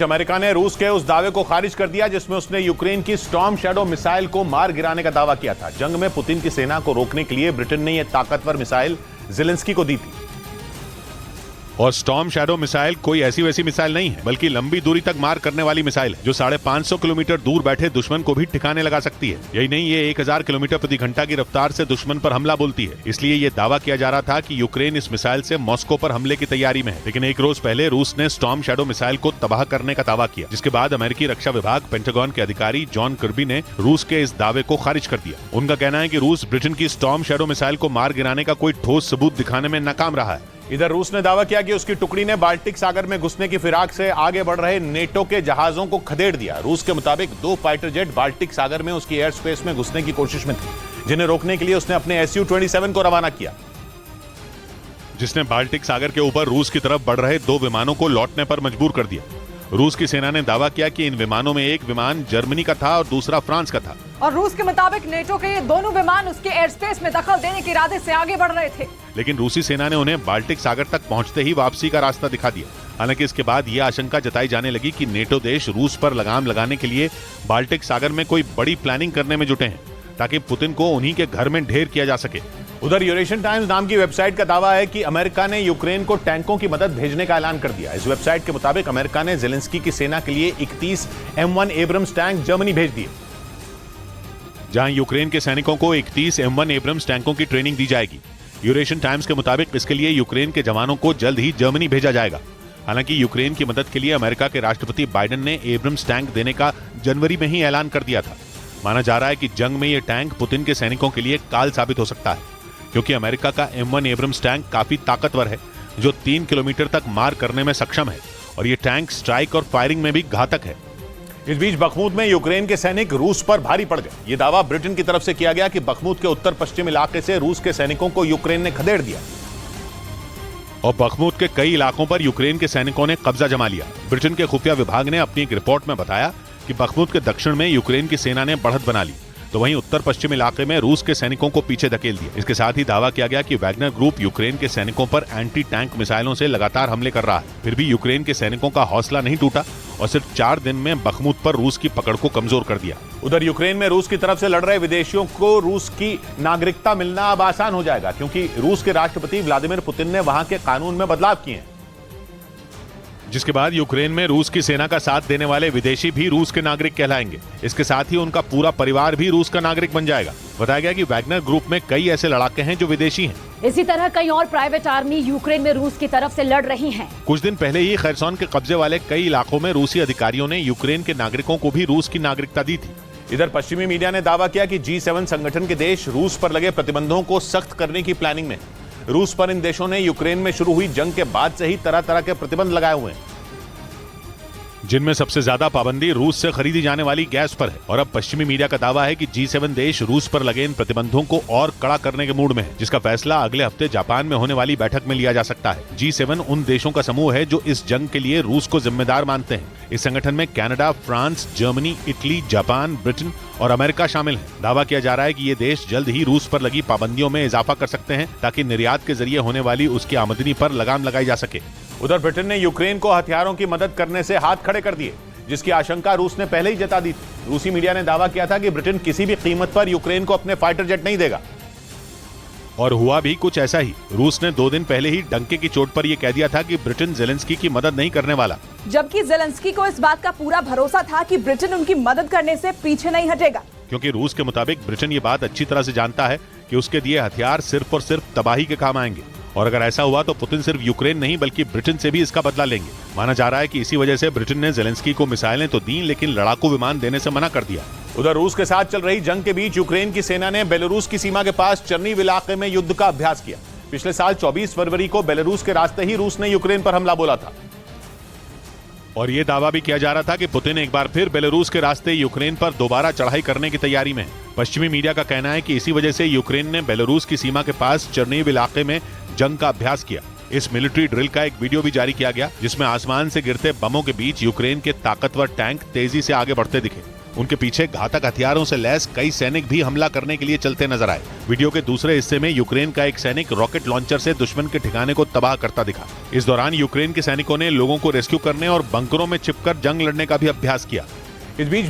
America ने रूस के उस दावे को खारिज कर दिया जिसमें उसने यूक्रेन की स्टॉर्म शैडो मिसाइल को मार गिराने का दावा किया था। जंग में पुतिन की सेना को रोकने के लिए ब्रिटेन ने यह ताकतवर मिसाइल ज़ेलेंस्की को दी थी। और स्टॉर्म शैडो मिसाइल कोई ऐसी वैसी मिसाइल नहीं है, बल्कि लंबी दूरी तक मार करने वाली मिसाइल है जो 550 किलोमीटर दूर बैठे दुश्मन को भी ठिकाने लगा सकती है। यही नहीं, ये 1000 किलोमीटर प्रति घंटा की रफ्तार से दुश्मन पर हमला बोलती है। इसलिए ये दावा किया जा रहा था कि यूक्रेन इस मिसाइल से मॉस्को पर हमले की तैयारी में है। लेकिन एक रोज पहले रूस ने स्टॉर्म शैडो मिसाइल को तबाह करने का दावा किया, जिसके बाद अमेरिकी रक्षा विभाग पेंटागन के अधिकारी जॉन किर्बी ने रूस के इस दावे को खारिज कर दिया। उनका कहना है कि रूस ब्रिटेन की स्टॉर्म शैडो मिसाइल को मार गिराने का कोई ठोस सबूत दिखाने में नाकाम रहा है। इधर रूस ने दावा किया कि उसकी टुकड़ी ने बाल्टिक सागर में घुसने की फिराक से आगे बढ़ रहे नेटो के जहाजों को खदेड़ दिया। रूस के मुताबिक 2 फाइटर जेट बाल्टिक सागर में उसकी एयर स्पेस में घुसने की कोशिश में थे, जिन्हें रोकने के लिए उसने अपने Su-27 को रवाना किया, जिसने बाल्टिक सागर के ऊपर रूस की तरफ बढ़ रहे 2 विमानों को लौटने पर मजबूर कर दिया। रूस की सेना ने दावा किया कि इन विमानों में एक विमान जर्मनी का था और दूसरा फ्रांस का था। और रूस के मुताबिक नेटो के ये दोनों विमान उसके एयर स्पेस में दखल देने के इरादे से आगे बढ़ रहे थे। लेकिन रूसी सेना ने उन्हें बाल्टिक सागर तक पहुंचते ही वापसी का रास्ता दिखा दिया। हालांकि इसके बाद यह आशंका जताई जाने लगी कि नेटो देश रूस पर लगाम लगाने के लिए बाल्टिक सागर में कोई बड़ी प्लानिंग करने में जुटे हैं, ताकि पुतिन को उन्हीं के घर में ढेर किया जा सके। उधर यूरेशियन टाइम्स नाम की वेबसाइट का दावा है कि अमेरिका ने यूक्रेन को टैंकों की मदद भेजने का ऐलान कर दिया। इस वेबसाइट के मुताबिक अमेरिका ने ज़ेलेंस्की की सेना के लिए 31 M1 एब्रम्स टैंक जर्मनी भेज दिए। जहां यूक्रेन के सैनिकों को 31 M1 एब्रम्स टैंकों की ट्रेनिंग दी जाएगी। यूरेशियन टाइम्स के मुताबिक इसके लिए यूक्रेन के जवानों को जल्द ही जर्मनी भेजा जाएगा। हालांकि यूक्रेन की मदद के लिए अमेरिका के राष्ट्रपति बाइडेन ने एब्रम्स टैंक देने का जनवरी में ही ऐलान कर दिया था। माना जा रहा है कि जंग में यह टैंक पुतिन के सैनिकों के लिए काल साबित हो सकता है, क्योंकि अमेरिका का M1 एब्रम्स टैंक काफी ताकतवर है, जो 3 किलोमीटर तक मार करने में सक्षम है, और ये टैंक स्ट्राइक और फायरिंग में भी घातक है। इस बीच बखमुत में यूक्रेन के सैनिक रूस पर भारी पड़ गए। ये दावा ब्रिटेन की तरफ से किया गया कि बखमुत के उत्तर पश्चिम इलाके से रूस के सैनिकों को यूक्रेन ने खदेड़ दिया और बखमुत के कई इलाकों पर यूक्रेन के सैनिकों ने कब्जा जमा लिया। ब्रिटेन के खुफिया विभाग ने अपनी एक रिपोर्ट में बताया कि बखमुत के दक्षिण में यूक्रेन की सेना ने बढ़त बना ली, तो वहीं उत्तर पश्चिम इलाके में रूस के सैनिकों को पीछे धकेल दिया। इसके साथ ही दावा किया गया कि वैगनर ग्रुप यूक्रेन के सैनिकों पर एंटी टैंक मिसाइलों से लगातार हमले कर रहा है। फिर भी यूक्रेन के सैनिकों का हौसला नहीं टूटा और सिर्फ 4 दिन में बखमुत पर रूस की पकड़ को कमजोर कर दिया। उधर यूक्रेन में रूस की तरफ से लड़ रहे विदेशियों को रूस की नागरिकता मिलना अब आसान हो जाएगा, क्योंकि रूस के राष्ट्रपति व्लादिमीर पुतिन ने वहां के कानून में बदलाव किए हैं, जिसके बाद यूक्रेन में रूस की सेना का साथ देने वाले विदेशी भी रूस के नागरिक कहलाएंगे। इसके साथ ही उनका पूरा परिवार भी रूस का नागरिक बन जाएगा। बताया गया कि वैगनर ग्रुप में कई ऐसे लड़ाके हैं जो विदेशी हैं। इसी तरह कई और प्राइवेट आर्मी यूक्रेन में रूस की तरफ से लड़ रही हैं। कुछ दिन पहले ही खैरसॉन के कब्जे वाले कई इलाकों में रूसी अधिकारियों ने यूक्रेन के नागरिकों को भी रूस की नागरिकता दी थी। इधर पश्चिमी मीडिया ने दावा किया कि G7 संगठन के देश रूस पर लगे प्रतिबंधों को सख्त करने की प्लानिंग में। रूस पर इन देशों ने यूक्रेन में शुरू हुई जंग के बाद से ही तरह तरह के प्रतिबंध लगाए हुए हैं, जिनमें सबसे ज्यादा पाबंदी रूस से खरीदी जाने वाली गैस पर है। और अब पश्चिमी मीडिया का दावा है कि G7 देश रूस पर लगे इन प्रतिबंधों को और कड़ा करने के मूड में है, जिसका फैसला अगले हफ्ते जापान में होने वाली बैठक में लिया जा सकता है। G7 उन देशों का समूह है जो इस जंग के लिए रूस को जिम्मेदार मानते हैं। इस संगठन में Canada, France, Germany, Italy, Japan, Britain और अमेरिका शामिल हैं। दावा किया जा रहा है कि ये देश जल्द ही रूस पर लगी पाबंदियों में इजाफा कर सकते हैं, ताकि निर्यात के जरिए होने वाली उसकी आमदनी पर लगाम लगाई जा सके। उधर ब्रिटेन ने यूक्रेन को हथियारों की मदद करने से हाथ खड़े कर दिए, जिसकी आशंका रूस ने पहले ही जता दी थी। रूसी मीडिया ने दावा किया था कि ब्रिटेन किसी भी कीमत पर यूक्रेन को अपने फाइटर जेट नहीं देगा, और हुआ भी कुछ ऐसा ही। रूस ने 2 दिन पहले ही डंके की चोट पर यह कह दिया था कि ब्रिटेन ज़ेलेंस्की की मदद नहीं करने वाला, जबकि ज़ेलेंस्की को इस बात का पूरा भरोसा था कि ब्रिटेन उनकी मदद करने से पीछे नहीं हटेगा, क्योंकि रूस के मुताबिक ब्रिटेन ये बात अच्छी तरह से जानता है कि उसके दिए हथियार सिर्फ और सिर्फ तबाही के काम आएंगे, और अगर ऐसा हुआ तो पुतिन सिर्फ यूक्रेन नहीं बल्कि ब्रिटेन से भी इसका बदला लेंगे। माना जा रहा है कि इसी वजह से ब्रिटेन ने ज़ेलेंस्की को मिसाइलें तो दी, लेकिन लड़ाकू विमान देने से मना कर दिया। उधर रूस के साथ चल रही जंग के बीच यूक्रेन की सेना ने बेलारूस की सीमा के पास चर्नीव इलाके में युद्ध का अभ्यास किया। पिछले साल 24 फरवरी को बेलारूस के रास्ते ही रूस ने यूक्रेन पर हमला बोला था, और ये दावा भी किया जा रहा था कि पुतिन एक बार फिर बेलारूस के रास्ते यूक्रेन पर दोबारा चढ़ाई करने की तैयारी में है। पश्चिमी मीडिया का कहना है कि इसी वजह से यूक्रेन ने बेलारूस की सीमा के पास चर्नीव इलाके में जंग का अभ्यास किया। इस मिलिट्री ड्रिल का एक वीडियो भी जारी किया गया, जिसमें आसमान से गिरते बमों के बीच यूक्रेन के ताकतवर टैंक तेजी से आगे बढ़ते दिखे। उनके पीछे घातक हथियारों से लैस कई सैनिक भी हमला करने के लिए चलते नजर आए। वीडियो के दूसरे हिस्से में यूक्रेन का एक सैनिक रॉकेट लॉन्चर से दुश्मन के ठिकाने को तबाह करता दिखा। इस दौरान यूक्रेन के सैनिकों ने लोगों को रेस्क्यू करने और बंकरों में छिपकर जंग लड़ने का भी अभ्यास किया। इस बीच